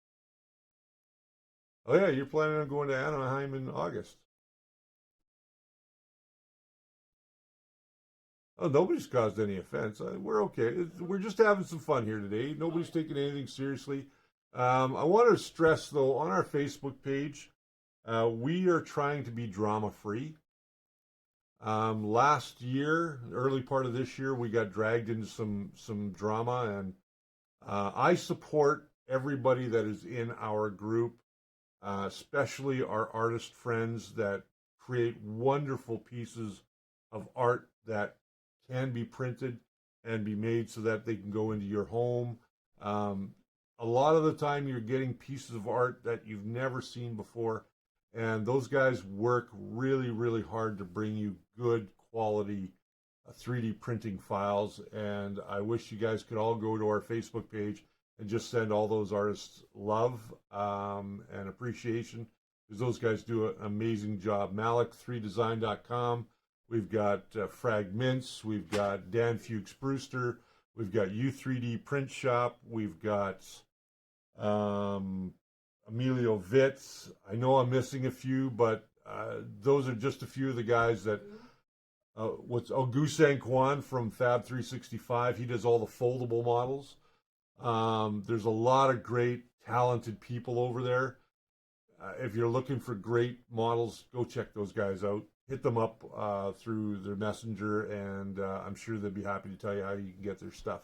Oh yeah, you're planning on going to Anaheim in August. Oh, nobody's caused any offense. We're okay. We're just having some fun here today. Nobody's taking anything seriously. I want to stress, though, on our Facebook page, we are trying to be drama free. Last year, early part of this year, we got dragged into some drama, and I support everybody that is in our group, especially our artist friends that create wonderful pieces of art that can be printed and be made so that they can go into your home. Um, a lot of the time, you're getting pieces of art that you've never seen before, and those guys work really, really hard to bring you good quality 3D printing files. And I wish you guys could all go to our Facebook page and just send all those artists love and appreciation, because those guys do an amazing job. Malik3design.com. We've got Fragments. We've got Dan Fuchs Brewster. We've got U3D Print Shop. We've got um, Emilio Vitz. I know I'm missing a few, but those are just a few of the guys that. Gusang Kwan from Fab 365. He does all the foldable models. There's a lot of great, talented people over there. If you're looking for great models, go check those guys out. Hit them up through their messenger, and I'm sure they'd be happy to tell you how you can get their stuff.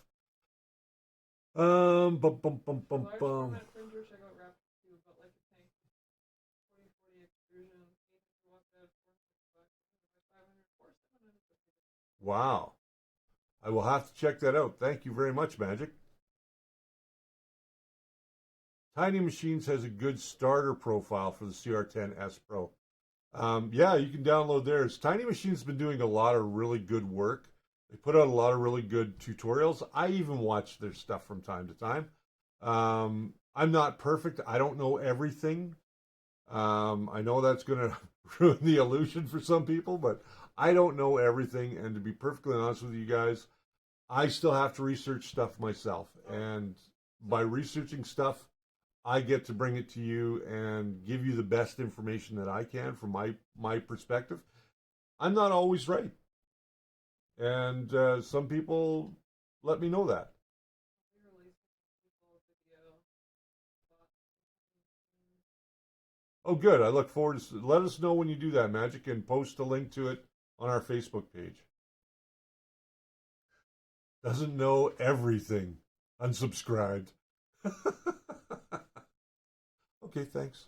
Bum, bum, bum, bum, Large bum. format printer, check out Rapid 2, but like a tank. 4040 extrusion, 800 watt bed, 400 by 500, 750. Wow. I will have to check that out. Thank you very much, Magic. Tiny Machines has a good starter profile for the CR10S Pro. Yeah, you can download theirs. Tiny Machines has been doing a lot of really good work. They put out a lot of really good tutorials. I even watch their stuff from time to time. I'm not perfect. I don't know everything. I know that's going to ruin the illusion for some people, but I don't know everything. And to be perfectly honest with you guys, I still have to research stuff myself. And by researching stuff, I get to bring it to you and give you the best information that I can from my perspective. I'm not always right, and some people let me know that. Oh, good. I look forward to. Let us know when you do that, Magic, and post a link to it on our Facebook page. Doesn't know everything. Unsubscribed. Okay, thanks.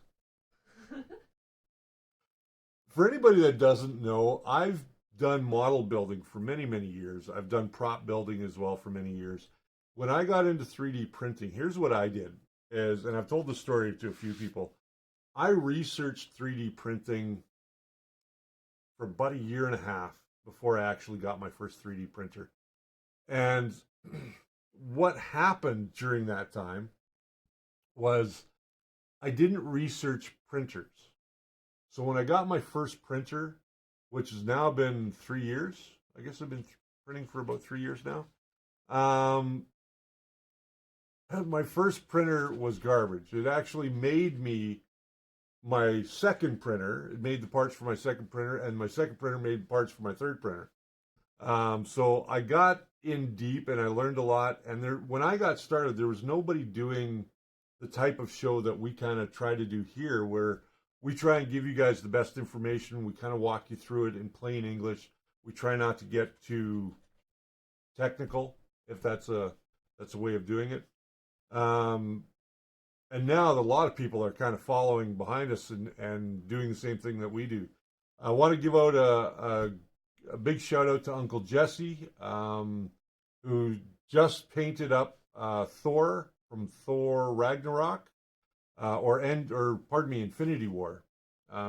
For anybody that doesn't know, I've done model building for many, many years. I've done prop building as well for many years. When I got into 3D printing, here's what I did is, and I've told the story to a few people. I researched 3D printing for about a year and a half before I actually got my first 3D printer. And what happened during that time was I didn't research printers. So when I got my first printer, which has now been 3 years, I guess I've been printing for about 3 years now. Um, my first printer was garbage. It actually made me my second printer. It made the parts for my second printer, and my second printer made parts for my third printer. So I got in deep and I learned a lot. And when I got started, there was nobody doing the type of show that we kind of try to do here, where we try and give you guys the best information. We kind of walk you through it in plain English. We try not to get too technical, if that's a way of doing it. Um, and now a lot of people are kind of following behind us and doing the same thing that we do. I want to give out a big shout out to Uncle Jesse, who just painted up Thor from Thor Ragnarok, or pardon me, Infinity War.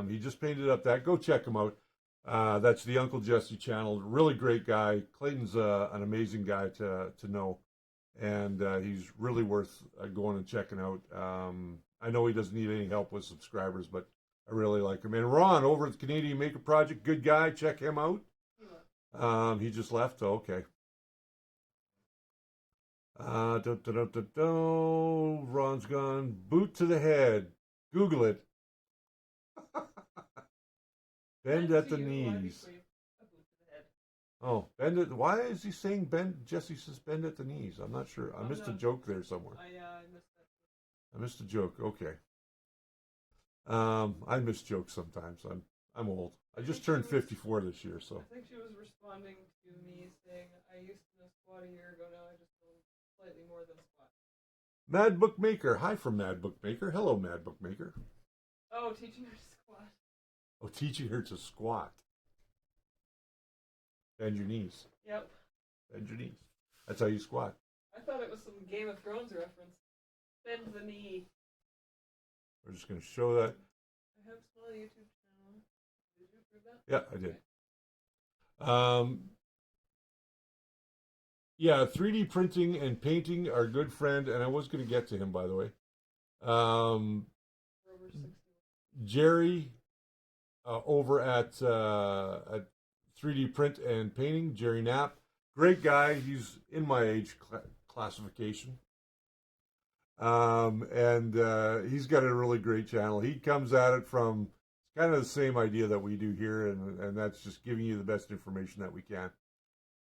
He just painted up that. Go check him out. That's the Uncle Jesse channel. Really great guy. Clayton's an amazing guy to know, and he's really worth going and checking out. I know he doesn't need any help with subscribers, but I really like him. And Ron over at the Canadian Maker Project, good guy. Check him out. He just left. Oh, okay. Ron's gone. Boot to the head. Google it. Bend at the knees. Oh, bend it. Why is he saying bend? Jesse says bend at the knees. I'm not sure. I missed a joke there somewhere. I missed that. I missed a joke. Okay. I miss jokes sometimes. I'm old. I just turned 54 this year, so. I think she was responding to me saying, I used to know squat a year ago, now I just know slightly more than squat. Mad Bookmaker. Hi from Mad Bookmaker. Hello, Mad Bookmaker. Oh, teaching her to squat. Oh, teaching her to squat. Bend your knees. Yep. Bend your knees. That's how you squat. I thought it was some Game of Thrones reference. Bend the knee. We're just going to show that. I have a small YouTube channel. Did you approve that? Yeah, I did. Okay. Yeah, 3D printing and painting are a good friend, and I was going to get to him, by the way. For over 60. Jerry over at 3D Print and Painting, Jerry Knapp. Great guy. He's in my age classification. And he's got a really great channel. He comes at it from kind of the same idea that we do here, and that's just giving you the best information that we can.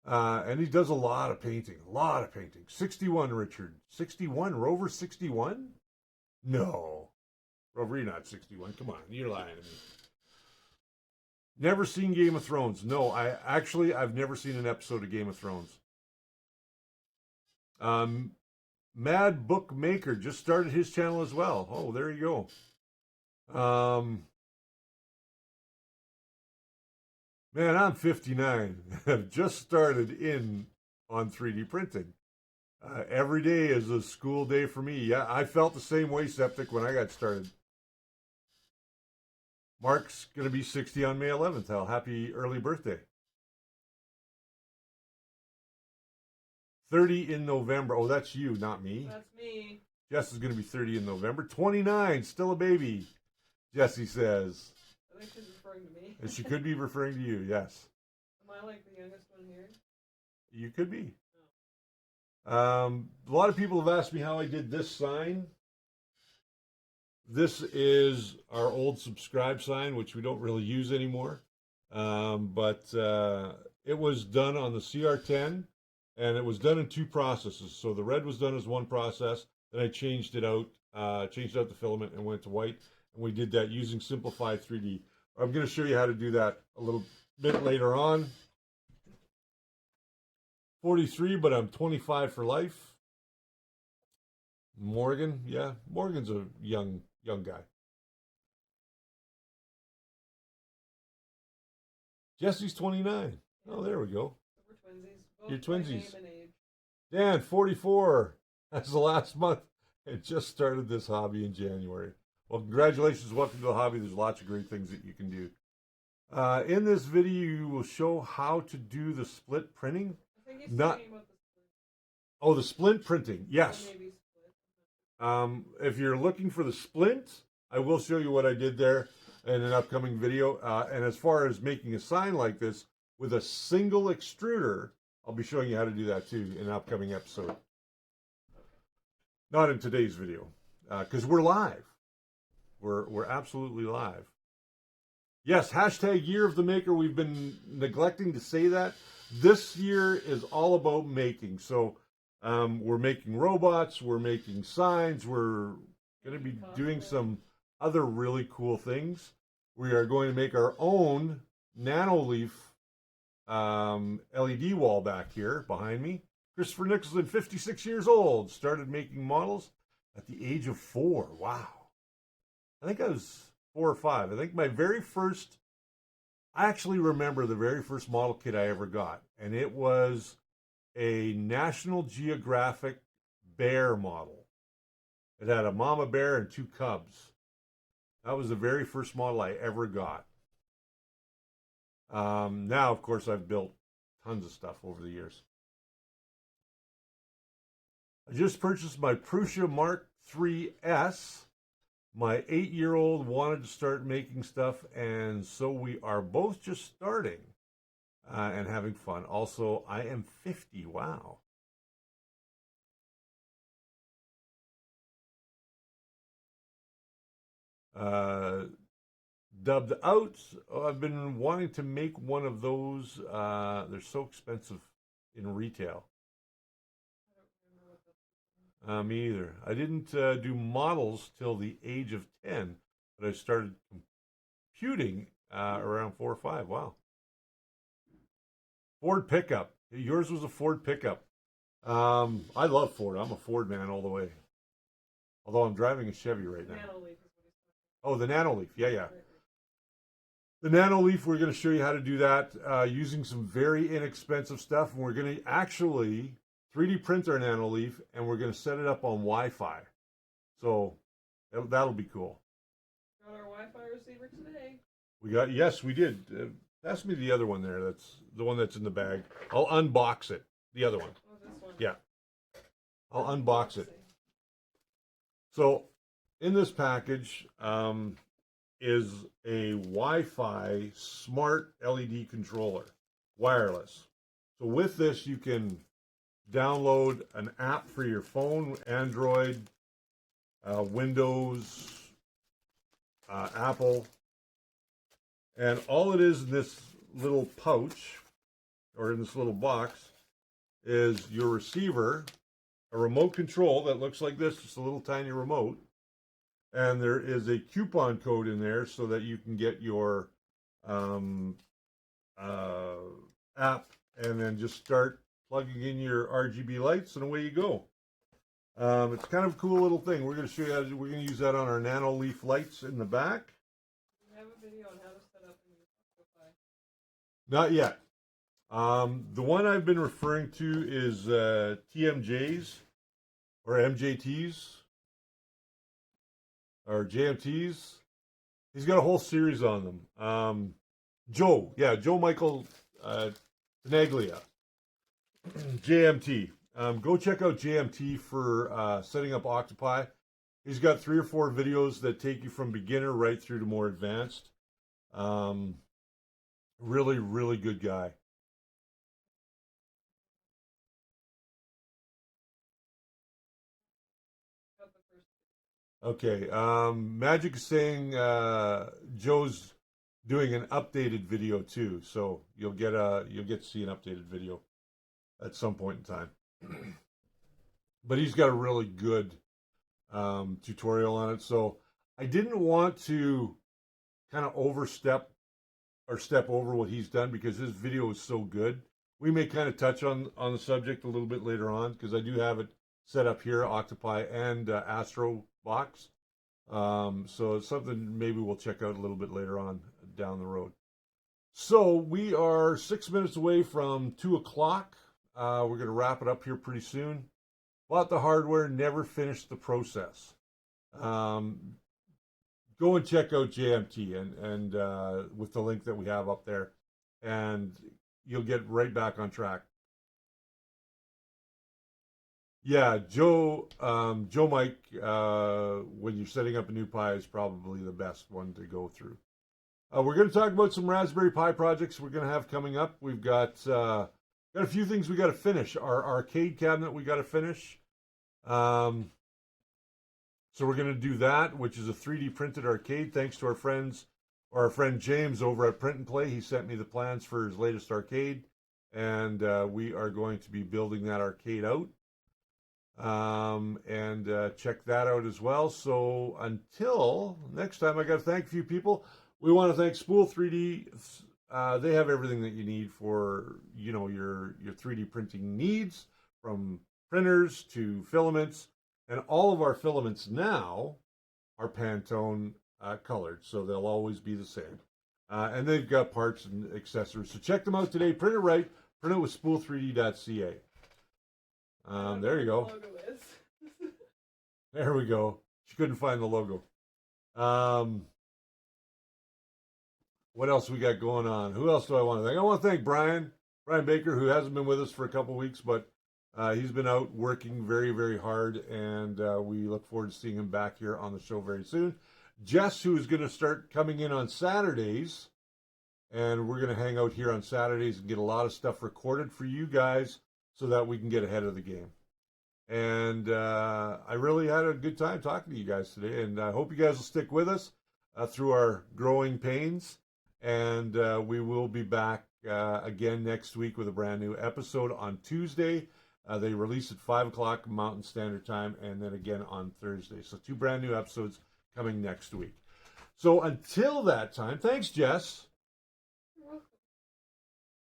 And he does a lot of painting. 61, Richard. 61? Rover 61? No. Rover, you're not 61. Come on, you're lying to me. Never seen Game of Thrones. No, I've never seen an episode of Game of Thrones. Mad Bookmaker just started his channel as well. Oh, there you go. Man, I'm 59. I've just started in on 3D printing. Every day is a school day for me. Yeah, I felt the same way, Septic, when I got started. Mark's going to be 60 on May 11th. Happy early birthday. 30 in November. Oh, that's you, not me. That's me. Jess is going to be 30 in November. 29, still a baby, Jessie says. I think she's referring to me. And she could be referring to you, yes. Am I like the youngest one here? You could be. Oh. A lot of people have asked me how I did this sign. This is our old subscribe sign, which we don't really use anymore. But it was done on the CR10, and it was done in two processes. So the red was done as one process, then I changed out the filament and went to white, and we did that using Simplified 3D. I'm going to show you how to do that a little bit later on. 43, but I'm 25 for life. Morgan, yeah, Morgan's a young guy. Jesse's 29. Oh, there we go. We're twinsies. Both You're by twinsies. name and age. Dan, 44. That's the last month. It just started this hobby in January. Well, congratulations. Welcome to the hobby. There's lots of great things that you can do. In this video, you will show how to do the split printing. I think he's talking about the split. Oh, the splint printing. Yes. Or maybe split. If you're looking for the splint, I will show you what I did there in an upcoming video. And as far as making a sign like this with a single extruder, I'll be showing you how to do that too in an upcoming episode. Not in today's video, because we're live. We're absolutely live. Yes, hashtag Year of the Maker. We've been neglecting to say that. This year is all about making. So we're making robots. We're making signs. We're going to be doing some other really cool things. We are going to make our own nanoleaf LED wall back here behind me. Christopher Nicholson, 56 years old, started making models at the age of 4. Wow. I think I was 4 or 5. I think my very first, I actually remember the very first model kit I ever got. And it was a National Geographic bear model. It had a mama bear and 2 cubs. That was the very first model I ever got. Now, of course, I've built tons of stuff over the years. I just purchased my Prusa Mark IIIS. My 8-year-old wanted to start making stuff, and so we are both just starting and having fun. Also, I am 50. Wow. Dubbed out. Oh, I've been wanting to make one of those. They're so expensive in retail. Me either. I didn't do models till the age of 10, but I started computing around 4 or 5. Wow. Ford pickup. Yours was a Ford pickup. I love Ford. I'm a Ford man all the way. Although I'm driving a Chevy right now. Nanoleaf is what he's talking Oh, the Nanoleaf. Yeah, yeah. about. Right. The Nanoleaf, we're going to show you how to do that using some very inexpensive stuff. And we're going to actually 3D print our Nanoleaf, and we're going to set it up on Wi-Fi. So that'll be cool. Got our Wi-Fi receiver today. Yes, we did. Pass me the other one there. That's the one that's in the bag. I'll unbox it. The other one. Oh, this one. Yeah. I'll unbox it. So in this package is a Wi-Fi smart LED controller, wireless. So with this, you can download an app for your phone, Android, Windows, Apple. And all it is in this little pouch, or in this little box, is your receiver, a remote control that looks like this, just a little tiny remote. And there is a coupon code in there so that you can get your app and then just start plugging in your RGB lights and away you go. It's kind of a cool little thing. We're going to show you how to, we're going to use that on our Nanoleaf lights in the back. We have a video on how to set up and use Wi-Fi. Not yet. The one I've been referring to is TMJs or MJTs or JMTs. He's got a whole series on them. Joe Michael Tenaglia, JMT. Go check out JMT for setting up Octopi. He's got 3 or 4 videos that take you from beginner right through to more advanced. Really, really good guy. Got the first. Okay. Magic is saying Joe's doing an updated video too, so you'll get to see an updated video at some point in time. But he's got a really good tutorial on it. So I didn't want to kind of overstep or step over what he's done because his video is so good. We may kind of touch on the subject a little bit later on because I do have it set up here, Octopi and Astro Box. So it's something maybe we'll check out a little bit later on down the road. So we are 6 minutes away from 2 o'clock. We're going to wrap it up here pretty soon. Bought the hardware, never finished the process. Go and check out JMT and with the link that we have up there, and you'll get right back on track. Yeah, Joe Mike, when you're setting up a new Pi is probably the best one to go through. We're going to talk about some Raspberry Pi projects we're going to have coming up. We've got a few things we got to finish. Our arcade cabinet we got to finish. So we're going to do that, which is a 3D printed arcade. Thanks to our friend James over at Print and Play. He sent me the plans for his latest arcade, and we are going to be building that arcade out. And check that out as well. So until next time, I got to thank a few people. We want to thank Spool 3D. They have everything that you need for your 3D printing needs, from printers to filaments, and all of our filaments now are Pantone colored, so they'll always be the same. And they've got parts and accessories. So check them out today. Print it right. Print it with spool3d.ca. There you go. Logo is. There we go. She couldn't find the logo. What else we got going on? Who else do I want to thank? I want to thank Brian Baker, who hasn't been with us for a couple weeks, but he's been out working very, very hard, and we look forward to seeing him back here on the show very soon. Jess, who is going to start coming in on Saturdays, and we're going to hang out here on Saturdays and get a lot of stuff recorded for you guys so that we can get ahead of the game. And I really had a good time talking to you guys today, and I hope you guys will stick with us through our growing pains. And we will be back again next week with a brand new episode on Tuesday. They release at 5 o'clock Mountain Standard Time, and then again on Thursday. So 2 brand new episodes coming next week. So until that time, thanks, Jess, You're welcome.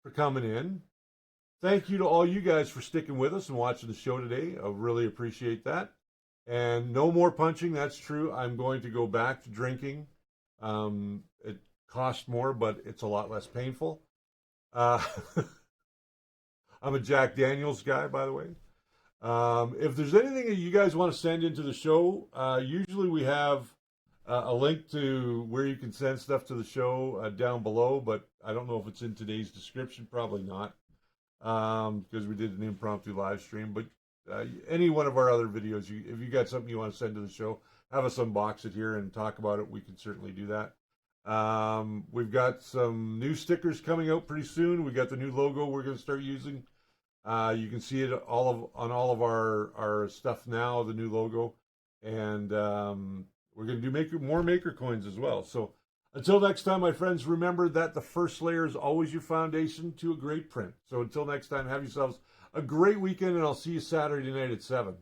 for coming in. Thank you to all you guys for sticking with us and watching the show today. I really appreciate that. And no more punching, that's true. I'm going to go back to drinking. It costs more, but it's a lot less painful. I'm a Jack Daniels guy, by the way. If there's anything that you guys want to send into the show, usually we have a link to where you can send stuff to the show down below, but I don't know if it's in today's description. Probably not, because we did an impromptu live stream. But any one of our other videos, if you got something you want to send to the show, have us unbox it here and talk about it. We can certainly do that. We've got some new stickers coming out pretty soon. We got the new logo we're going to start using. You can see it on all of our stuff now, the new logo, and we're going to do more maker coins as well. So until next time, my friends, remember that the first layer is always your foundation to a great print. So until next time, have yourselves a great weekend, and I'll see you Saturday night at 7.